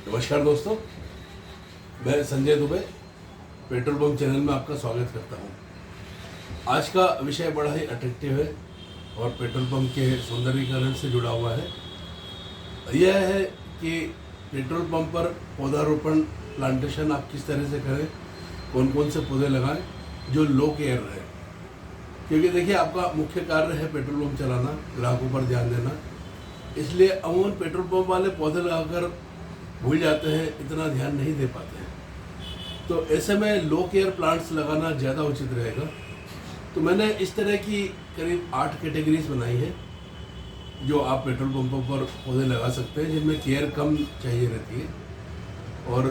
नमस्कार दोस्तों, मैं Sanjay Dubey petrol pump channel में आपका स्वागत करता हूं। आज का विषय बड़ा ही अट्रैक्टिव है और पेट्रोल पंप के सौंदर्यीकरण से जुड़ा हुआ है। यह है कि पेट्रोल पंप पर पौधारोपण प्लांटेशन आप किस तरह से करें, कौन कौन से पौधे लगाएं जो लो केयर रहे। क्योंकि देखिए, आपका मुख्य कार्य है पेट्रोल पंप चलाना, ग्राहकों पर ध्यान देना। इसलिए अमूमन पेट्रोल पंप वाले पौधे लगाकर भूल जाते हैं, इतना ध्यान नहीं दे पाते हैं। तो ऐसे में लो केयर प्लांट्स लगाना ज़्यादा उचित रहेगा। तो मैंने इस तरह की करीब 8 कैटेगरीज बनाई है जो आप पेट्रोल पंपों पर पौधे लगा सकते हैं, जिनमें केयर कम चाहिए रहती है और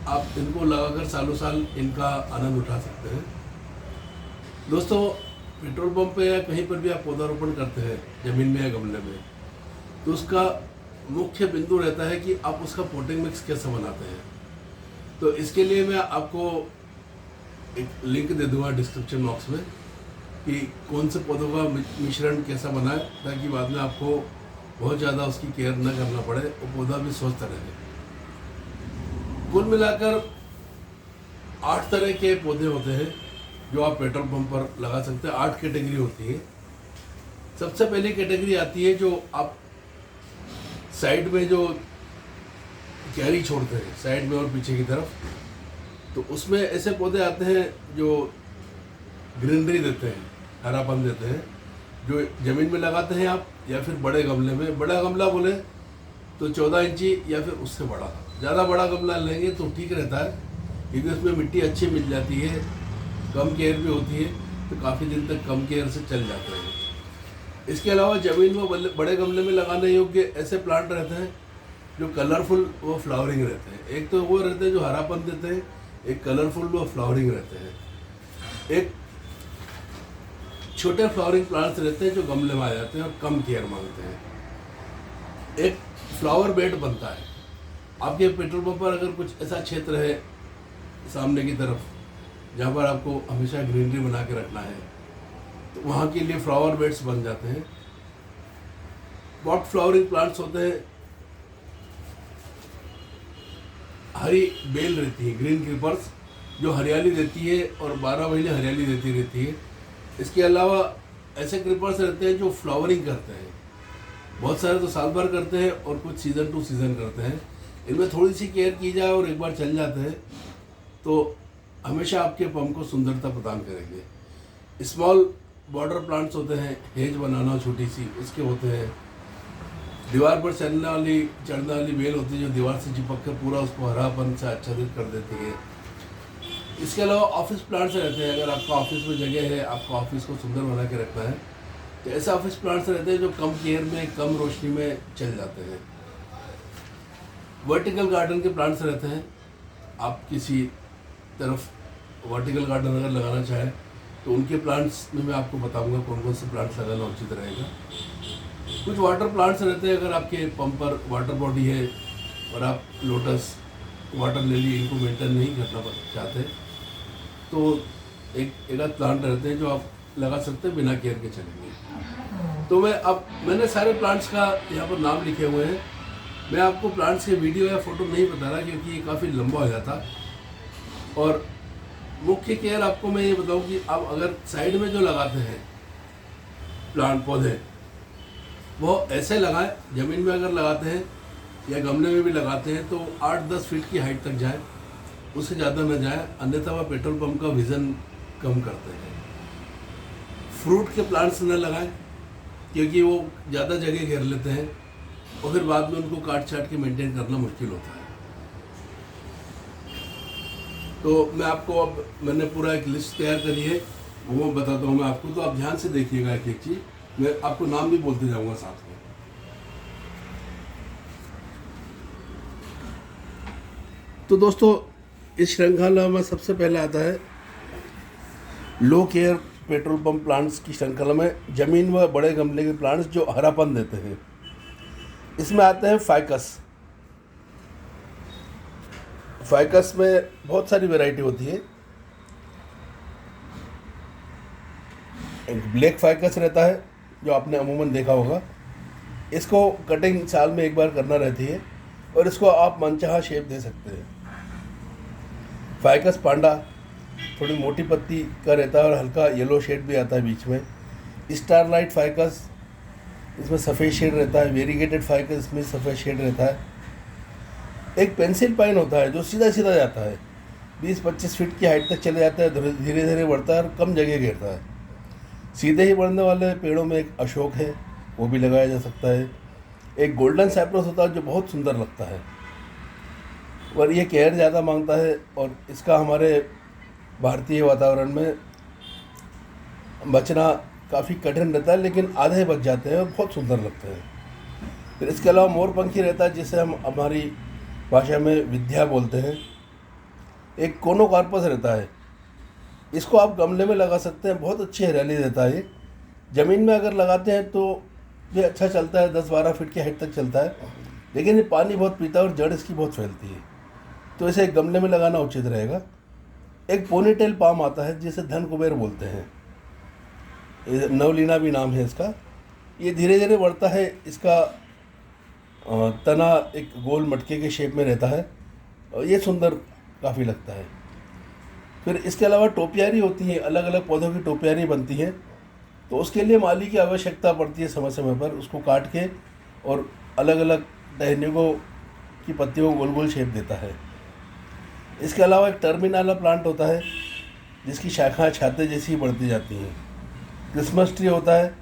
आप इनको लगाकर सालों साल इनका आनंद उठा सकते हैं। दोस्तों, पेट्रोल पंप पे या कहीं पर भी आप पौधारोपण करते हैं, ज़मीन में या गमले में, तो उसका मुख्य बिंदु रहता है कि आप उसका पोटिंग मिक्स कैसे बनाते हैं। तो इसके लिए मैं आपको एक लिंक दे दूंगा डिस्क्रिप्शन बॉक्स में कि कौन से पौधों का मिश्रण कैसा बनाए, ताकि बाद में आपको बहुत ज़्यादा उसकी केयर न करना पड़े और पौधा भी स्वस्थ रहे। कुल मिलाकर 8 तरह के पौधे होते हैं जो आप पेट्रोल पंप पर लगा सकते हैं। 8 कैटेगरी होती है। सबसे पहली कैटेगरी आती है जो आप साइड में जो क्यारी छोड़ते हैं, साइड में और पीछे की तरफ, तो उसमें ऐसे पौधे आते हैं जो ग्रीनरी देते हैं, हरापन देते हैं, जो ज़मीन में लगाते हैं आप या फिर बड़े गमले में। बड़ा गमला बोले तो 14 इंची या फिर उससे बड़ा। ज़्यादा बड़ा गमला लेंगे तो ठीक रहता है, क्योंकि उसमें मिट्टी अच्छी मिल जाती है, कम केयर भी होती है, तो काफ़ी दिन तक कम केयर से चल जाते हैं। इसके अलावा ज़मीन में बड़े गमले में लगाने योग्य ऐसे प्लांट रहते हैं जो कलरफुल व फ्लावरिंग रहते हैं। एक तो वो रहते हैं जो हरापन देते हैं, एक कलरफुल व फ्लावरिंग रहते हैं। एक छोटे फ्लावरिंग प्लांट्स रहते हैं जो गमले में आ जाते हैं और कम केयर मांगते हैं। एक फ्लावर बेड बनता है। आपके पेट्रोल पंप पर अगर कुछ ऐसा क्षेत्र है सामने की तरफ जहाँ पर आपको हमेशा ग्रीनरी बना के रखना है, तो वहाँ के लिए फ्लावर बेड्स बन जाते हैं। पॉट फ्लावरिंग प्लांट्स होते हैं, हरी बेल रहती है, ग्रीन क्रीपर्स, जो हरियाली देती है और 12 महीने हरियाली देती रहती है। इसके अलावा ऐसे क्रीपर्स रहते हैं जो फ्लावरिंग करते हैं। बहुत सारे तो साल भर करते हैं और कुछ सीज़न टू सीज़न करते हैं। इनमें थोड़ी सी केयर की जाए और एक बार चल जाते हैं तो हमेशा आपके पंप को सुंदरता प्रदान करेंगे। स्मॉल बॉर्डर प्लांट्स होते हैं, हेज बनाना छोटी सी उसके होते हैं। दीवार पर चढ़ने वाली बेल होती है जो दीवार से चिपक कर पूरा उसको हरापन से आच्छादित कर देती है। इसके अलावा ऑफिस प्लांट्स रहते हैं। अगर आपका ऑफिस में जगह है, आपको ऑफिस को सुंदर बना के रखना है, तो ऐसे ऑफिस प्लांट्स रहते हैं जो कम केयर में, कम रोशनी में चल जाते हैं। वर्टिकल गार्डन के प्लांट्स रहते हैं। आप किसी तरफ वर्टिकल गार्डन अगर लगाना चाहें तो उनके प्लांट्स में मैं आपको बताऊंगा कौन कौन से प्लांट्स लगाना उचित रहेगा। कुछ वाटर प्लांट्स रहते हैं। अगर आपके पंप पर वाटर बॉडी है और आप लोटस, वाटर लिली इनको मेंटेन नहीं करना चाहते, तो एक आध प्लांट रहते हैं जो आप लगा सकते हैं, बिना केयर के चलेंगे। तो मैंने सारे प्लांट्स का यहाँ पर नाम लिखे हुए हैं। मैं आपको प्लांट्स के वीडियो या फोटो नहीं बता रहा क्योंकि ये काफ़ी लंबा हो जाता। और मुख्य केयर आपको मैं ये बताऊं कि आप अगर साइड में जो लगाते हैं प्लांट पौधे, वो ऐसे लगाएं। ज़मीन में अगर लगाते हैं या गमले में भी लगाते हैं तो 8-10 फीट की हाइट तक जाए, उससे ज़्यादा न जाए, अन्यथा वह पेट्रोल पंप का विज़न कम करते हैं। फ्रूट के प्लांट्स न लगाएं क्योंकि वो ज़्यादा जगह घेर लेते हैं और फिर बाद में उनको काट छाट के मेंटेन करना मुश्किल होता है। तो मैं आपको, अब मैंने पूरा एक लिस्ट तैयार करी है, वो बताता हूँ मैं आपको। तो आप ध्यान से देखिएगा एक एक चीज़, मैं आपको नाम भी बोलते जाऊँगा साथ में। तो दोस्तों, इस श्रृंखला में सबसे पहले आता है लो केयर पेट्रोल पंप प्लांट्स की श्रृंखला में ज़मीन व बड़े गमले के प्लांट्स जो हरापन देते हैं। इसमें आते हैं फाइकस। फाइकस में बहुत सारी वैरायटी होती है। एक ब्लैक फाइकस रहता है जो आपने अमूमन देखा होगा। इसको कटिंग साल में एक बार करना रहती है और इसको आप मनचाहा शेप दे सकते हैं। फाइकस पांडा थोड़ी मोटी पत्ती का रहता है और हल्का येलो शेड भी आता है बीच में। स्टारलाइट फाइकस, इसमें सफ़ेद शेड रहता है। वेरीगेटेड फाइकस, इसमें सफ़ेद शेड रहता है। एक पेंसिल पाइन होता है जो सीधा सीधा जाता है, 20-25 फीट की हाइट तक चले जाता है, धीरे धीरे बढ़ता है और कम जगह घेरता है। सीधे ही बढ़ने वाले पेड़ों में एक अशोक है, वो भी लगाया जा सकता है। एक गोल्डन साइप्रस होता है जो बहुत सुंदर लगता है, और ये केयर ज़्यादा मांगता है और इसका हमारे भारतीय वातावरण में बचना काफ़ी कठिन रहता है, लेकिन आधे बच जाते हैं और बहुत सुंदर लगते हैं। फिर इसके अलावा मोरपंखी रहता है, जिसे हम हमारी भाषा में विद्या बोलते हैं। एक कोनोकार्पस रहता है, इसको आप गमले में लगा सकते हैं, बहुत अच्छी हरियाली देता है। ये ज़मीन में अगर लगाते हैं तो ये अच्छा चलता है, 10-12 फीट की हाइट तक चलता है, लेकिन ये पानी बहुत पीता है और जड़ इसकी बहुत फैलती है, तो इसे गमले में लगाना उचित रहेगा। एक पोनीटेल पाम आता है जिसे धन कुबेर बोलते हैं, नवलीना भी नाम है इसका। ये धीरे धीरे बढ़ता है, इसका तना एक गोल मटके के शेप में रहता है और ये सुंदर काफ़ी लगता है। फिर इसके अलावा टोपियारी होती हैं, अलग अलग पौधों की टोपियारी बनती हैं, तो उसके लिए माली की आवश्यकता पड़ती है समय समय पर, उसको काट के और अलग अलग टहनियों की पत्तियों को गोल गोल शेप देता है। इसके अलावा एक टर्मिनाला प्लांट होता है जिसकी शाखाएं छाते जैसी बढ़ती जाती हैं। क्रिसमस ट्री होता है,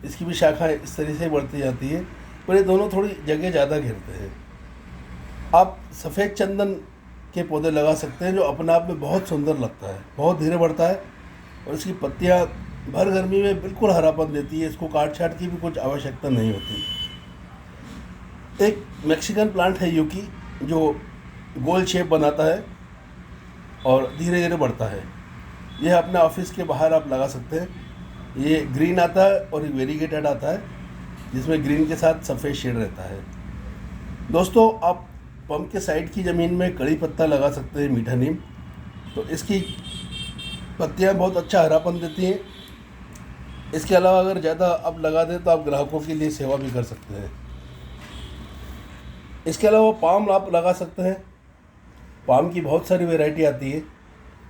इसकी भी शाखाएं इस तरह से बढ़ती जाती है, पर ये दोनों थोड़ी जगह ज़्यादा घेरते हैं। आप सफ़ेद चंदन के पौधे लगा सकते हैं जो अपने आप में बहुत सुंदर लगता है, बहुत धीरे बढ़ता है और इसकी पत्तियां भर गर्मी में बिल्कुल हरापन देती है, इसको काट छाट की भी कुछ आवश्यकता नहीं होती। एक मैक्सिकन प्लांट है यूकी, जो गोल शेप बनाता है और धीरे धीरे बढ़ता है। यह अपने ऑफिस के बाहर आप लगा सकते हैं। ये ग्रीन आता है और एक वेरीगेटेड आता है जिसमें ग्रीन के साथ सफ़ेद शेड रहता है। दोस्तों, आप पंप के साइड की ज़मीन में कड़ी पत्ता लगा सकते हैं, मीठा नीम, तो इसकी पत्तियां बहुत अच्छा हरापन देती हैं। इसके अलावा अगर ज़्यादा आप लगा दें तो आप ग्राहकों के लिए सेवा भी कर सकते हैं। इसके अलावा पाम आप लगा सकते हैं। पाम की बहुत सारी वैरायटी आती है,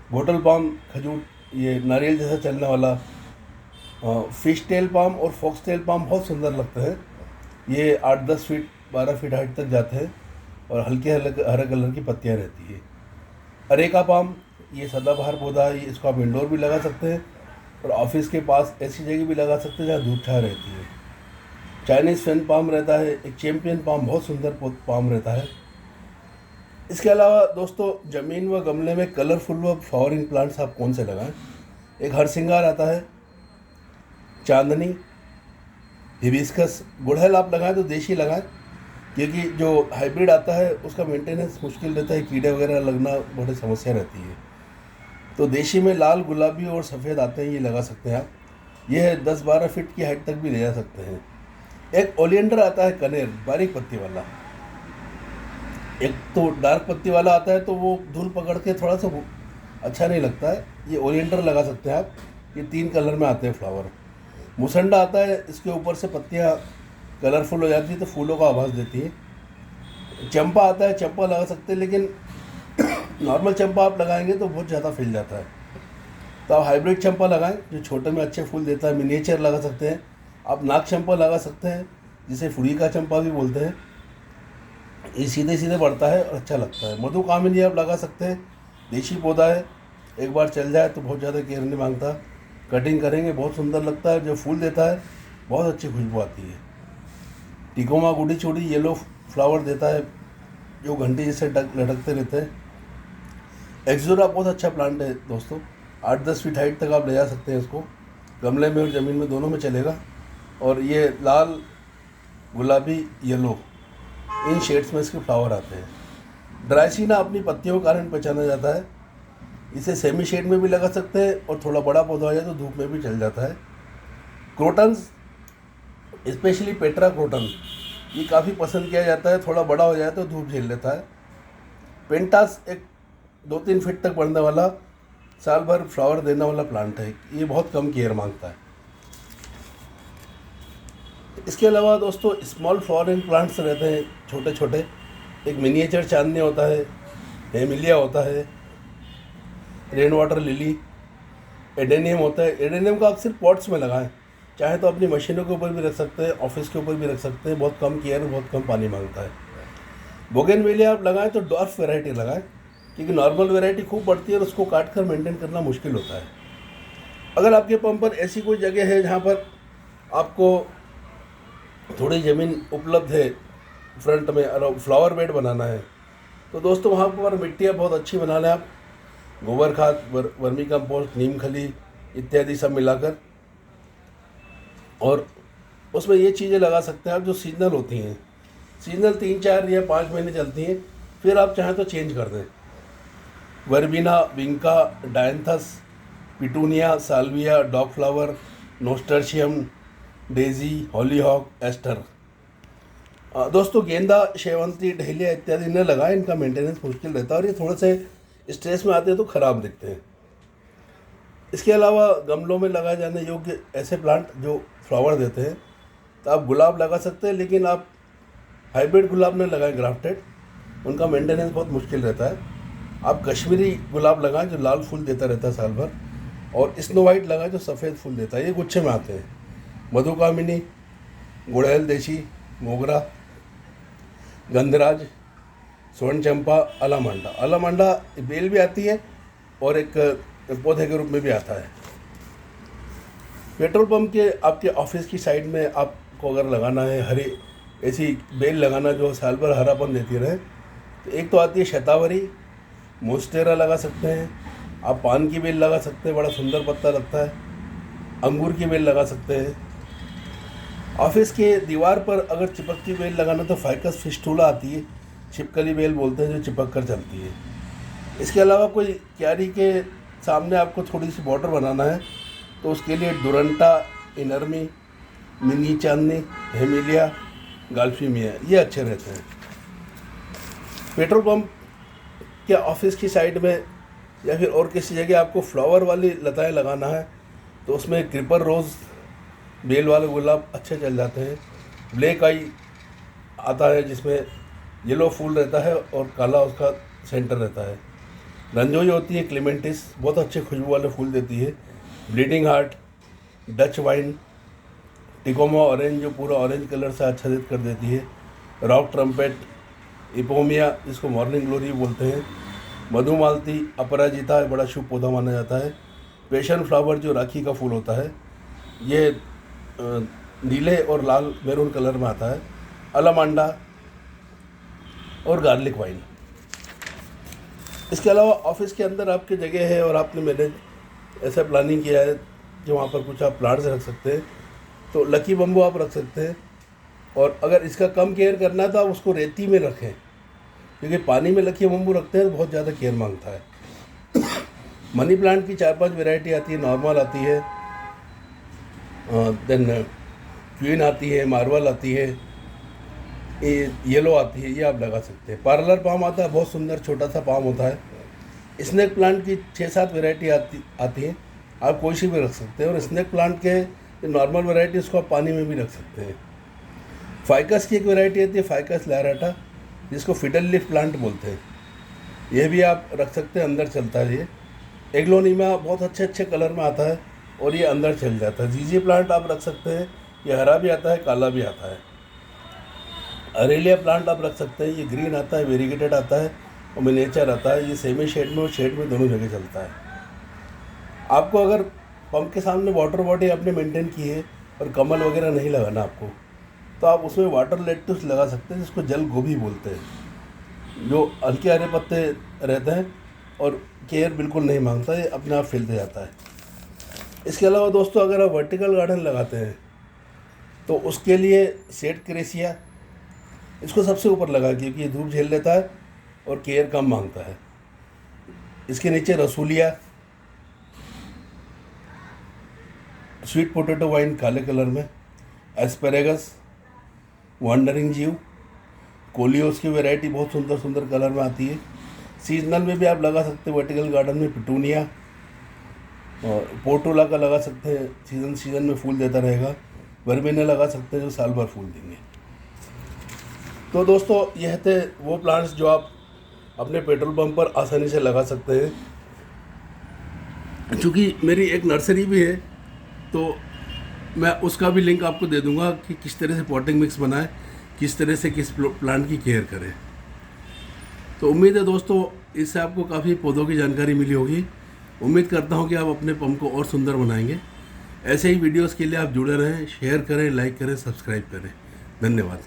बोटल पाम, खजूर, ये नारियल जैसा चलने वाला, फिश टेल पाम और फॉक्स टेल पाम बहुत सुंदर लगते हैं। ये 8-10 फीट 12 फीट हाइट तक जाते हैं और हल्के हरे कलर की पत्तियां रहती है। अरेका पाम, ये सदाबहार पौधा है, इसको आप इंडोर भी लगा सकते हैं और ऑफिस के पास ऐसी जगह भी लगा सकते हैं जहाँ धूप छाया रहती है। चाइनीज़ फेन पाम रहता है। एक चैम्पियन पाम बहुत सुंदर पाम रहता है। इसके अलावा दोस्तों, ज़मीन व गमले में कलरफुल व फ्लावरिंग प्लांट्स आप कौन से लगाएं? एक हरसिंगार आता है, चांदनी, हिबिस्कस, गुड़हल आप लगाएं तो देशी लगाएं, क्योंकि जो हाइब्रिड आता है उसका मेंटेनेंस मुश्किल रहता है, कीड़े वगैरह लगना बड़ी समस्या रहती है। तो देशी में लाल, गुलाबी और सफ़ेद आते हैं, ये लगा सकते हैं आप। ये 10-12 फीट की हाइट तक भी ले जा सकते हैं। एक ओलियंडर आता है, कनेर, बारीक पत्ती वाला। एक तो डार्क पत्ती वाला आता है तो वो धूल पकड़ के थोड़ा सा अच्छा नहीं लगता है, ये ओलियंडर लगा सकते हैं आप। ये 3 कलर में आते हैं फ्लावर। मुसंडा आता है, इसके ऊपर से पत्तियाँ कलरफुल हो जाती है तो फूलों का आभास देती है। चंपा आता है, चंपा लगा सकते हैं, लेकिन नॉर्मल चंपा आप लगाएंगे तो बहुत ज़्यादा फैल जाता है, तो आप हाइब्रिड चंपा लगाएं जो छोटे में अच्छे फूल देता है। मिनिएचर लगा सकते हैं आप। नाग चंपा लगा सकते हैं, जिसे फुड़ी का चंपा भी बोलते हैं। ये सीधे सीधे बढ़ता है और अच्छा लगता है। मधुकामिनी आप लगा सकते हैं, देशी पौधा है, एक बार चल जाए तो बहुत ज़्यादा केयर नहीं मांगता। कटिंग करेंगे बहुत सुंदर लगता है, जो फूल देता है बहुत अच्छी खुशबू आती है। टिकोमा गुडी चूड़ी येलो फ्लावर देता है, जो घंटी जैसे लटकते रहते हैं। एक्सोरा बहुत अच्छा प्लांट है दोस्तों, 8-10 फीट हाइट तक आप ले जा सकते हैं इसको, गमले में और ज़मीन में दोनों में चलेगा। और ये लाल, गुलाबी, येलो, इन शेड्स में इसके फ्लावर आते हैं। ड्राइसीना अपनी पत्तियों के कारण पहचाना जाता है। इसे सेमी शेड में भी लगा सकते हैं और थोड़ा बड़ा पौधा हो जाए तो धूप में भी चल जाता है। क्रोटन्स, स्पेशली पेट्रा क्रोटन, ये काफ़ी पसंद किया जाता है, थोड़ा बड़ा हो जाए तो धूप झेल लेता है। पेंटास एक 2-3 फीट तक बढ़ने वाला, साल भर फ्लावर देने वाला प्लांट है, ये बहुत कम केयर मांगता है। इसके अलावा दोस्तों, स्मॉल फ्लावरिंग प्लांट्स रहते हैं छोटे छोटे, एक मिनिएचर चांदनी होता है, हेमिलिया होता है, रेन वाटर लिली, एडेनियम होता है। एडेनियम को आप सिर्फ पॉट्स में लगाएं, चाहे तो अपनी मशीनों के ऊपर भी रख सकते हैं, ऑफिस के ऊपर भी रख सकते हैं, बहुत कम केयर, बहुत कम पानी मांगता है। बोगेनविलिया आप लगाएं तो डॉर्फ वैरायटी लगाएं, क्योंकि नॉर्मल वैरायटी खूब बढ़ती है और उसको काट कर मेंटेन करना मुश्किल होता है। अगर आपके पंप पर ऐसी कोई जगह है जहाँ पर आपको थोड़ी ज़मीन उपलब्ध है, फ्रंट में और फ्लावर बेड बनाना है, तो दोस्तों वहाँ पर मिट्टियाँ बहुत अच्छी बना लें आप, गोबर खाद, वर्मी कंपोस्ट, नीम खली इत्यादि सब मिलाकर, और उसमें ये चीज़ें लगा सकते हैं आप जो सीजनल होती हैं। सीजनल 3, 4 या 5 महीने चलती हैं, फिर आप चाहें तो चेंज कर दें। Verbena, vinca, dianthus, petunia, salvia, dog flower, nasturtium, daisy, hollyhock, aster. दोस्तों गेंदा, शेवंती, डहेलिया इत्यादि न लगाएं, इनका मेंटेनेंस मुश्किल रहता है और ये थोड़े से स्ट्रेस में आते हैं तो ख़राब दिखते हैं। इसके अलावा गमलों में लगाए जाने योग्य ऐसे प्लांट जो फ्लावर देते हैं, तो आप गुलाब लगा सकते हैं, लेकिन आप हाइब्रिड गुलाब न लगाएं, ग्राफ्टेड, उनका मेंटेनेंस बहुत मुश्किल रहता है। आप कश्मीरी गुलाब लगाएं जो लाल फूल देता रहता है साल भर, और स्नो वाइट लगाएं जो सफ़ेद फूल देता है, ये गुच्छे में आते हैं। मधुकामिनी, गुड़हल देशी, मोगरा, गंधराज, स्वर्ण चंपा, अलामांडा। अलामांडा बेल भी आती है और एक पौधे के रूप में भी आता है। पेट्रोल पंप के आपके ऑफिस की साइड में आपको अगर लगाना है हरी ऐसी बेल लगाना जो साल भर हरापन देती रहे, तो एक तो आती है शतावरी, मोस्टेरा लगा सकते हैं आप, पान की बेल लगा सकते हैं, बड़ा सुंदर पत्ता लगता है, अंगूर की बेल लगा सकते हैं। ऑफिस के दीवार पर अगर चिपकती बेल लगाना तो फाइकस फिस्टूला आती है, छिपकली बेल बोलते हैं, जो चिपक कर चलती है। इसके अलावा कोई क्यारी के सामने आपको थोड़ी सी बॉर्डर बनाना है, तो उसके लिए डुरंटा, इनर्मी, मिनी चांदनी, हेमिलिया, गाल्फीमिया, ये अच्छे रहते हैं। पेट्रोल पंप के ऑफिस की साइड में या फिर और किसी जगह आपको फ्लावर वाली लताएं लगाना है, तो उसमें क्रिपर रोज़, बेल वाले गुलाब अच्छे चल जाते हैं। ब्लैक आई आता है जिसमें येलो फूल रहता है और काला उसका सेंटर रहता है। रंजोई होती है, क्लेमेंटिस, बहुत अच्छे खुशबू वाले फूल देती है। Bleeding heart, Dutch wine, tecoma orange जो पूरा ऑरेंज कलर से आच्छादित कर देती है। रॉक ट्रम्पेट, इपोमिया जिसको मॉर्निंग ग्लोरी बोलते हैं, मधुमालती, अपराजिता बड़ा शुभ पौधा माना जाता है। पैशन फ्लावर जो राखी का फूल होता है, ये नीले और लाल मैरून कलर में आता है। अलामांडा और गार्लिक वाइन। इसके अलावा ऑफिस के अंदर आपकी जगह है और आपने मैंने ऐसा प्लानिंग किया है कि वहाँ पर कुछ आप प्लांट्स रख सकते हैं, तो लकी बम्बू आप रख सकते हैं। और अगर इसका कम केयर करना है तो आप उसको रेती में रखें, क्योंकि पानी में लकी बम्बू रखते हैं तो बहुत ज़्यादा केयर मांगता है। मनी प्लांट की 4-5 वैरायटी आती है, नॉर्मल आती है, देन क्वीन आती है, मार्वल आती है, येलो आती है, ये आप लगा सकते हैं। पार्लर पाम आता है, बहुत सुंदर छोटा सा पाम होता है। स्नेक प्लांट की 6-7 वैरायटी आती है, आप कोई सी भी रख सकते हैं। और स्नेक प्लांट के नॉर्मल वैरायटी उसको आप पानी में भी रख सकते हैं। फाइकस की एक वैरायटी आती है, फाइकस लैराटा, जिसको फिडल लीफ प्लांट बोलते हैं, यह भी आप रख सकते हैं, अंदर चलता है ये। एग्लोनीमा बहुत अच्छे अच्छे कलर में आता है और ये अंदर चल जाता है। जीजी प्लांट आप रख सकते हैं, ये हरा भी आता है, काला भी आता है। अरेलिया प्लांट आप रख सकते हैं, ये ग्रीन आता है, वेरीगेटेड आता है और मिनिएचर आता है। ये सेमी शेड में और शेड में दोनों जगह चलता है। आपको अगर पंप के सामने वाटर बॉडी आपने मेंटेन की है और कमल वगैरह नहीं लगाना आपको, तो आप उसमें वाटर लेट्यूस लगा सकते हैं, जिसको जल गोभी बोलते हैं, जो हल्के हरे पत्ते रहते हैं और केयर बिल्कुल नहीं मांगता, ये अपने आप फैलते जाता है। इसके अलावा दोस्तों अगर आप वर्टिकल गार्डन लगाते हैं तो उसके लिए सेट क्रेसिया, इसको सबसे ऊपर लगा, क्योंकि ये धूप झेल लेता है और केयर कम मांगता है। इसके नीचे रसूलिया, स्वीट पोटैटो वाइन काले कलर में, एस्पेरेगस, वंडरिंग जीव, कोलियोस की वैरायटी बहुत सुंदर सुंदर कलर में आती है। सीजनल में भी आप लगा सकते हैं, वर्टिकल गार्डन में पिटूनिया और पोर्टोला का लगा सकते हैं, सीजन में फूल देता रहेगा। वर्बेना लगा सकते हैं जो साल भर फूल देंगे। तो दोस्तों यह थे वो प्लांट्स जो आप अपने पेट्रोल पंप पर आसानी से लगा सकते हैं। चूँकि मेरी एक नर्सरी भी है तो मैं उसका भी लिंक आपको दे दूंगा कि किस तरह से पॉटिंग मिक्स बनाएं, किस तरह से किस प्लांट की केयर करें। तो उम्मीद है दोस्तों इससे आपको काफ़ी पौधों की जानकारी मिली होगी। उम्मीद करता हूं कि आप अपने पंप को और सुंदर बनाएंगे। ऐसे ही वीडियोस के लिए आप जुड़े रहें, शेयर करें, लाइक करें, सब्सक्राइब करें। धन्यवाद।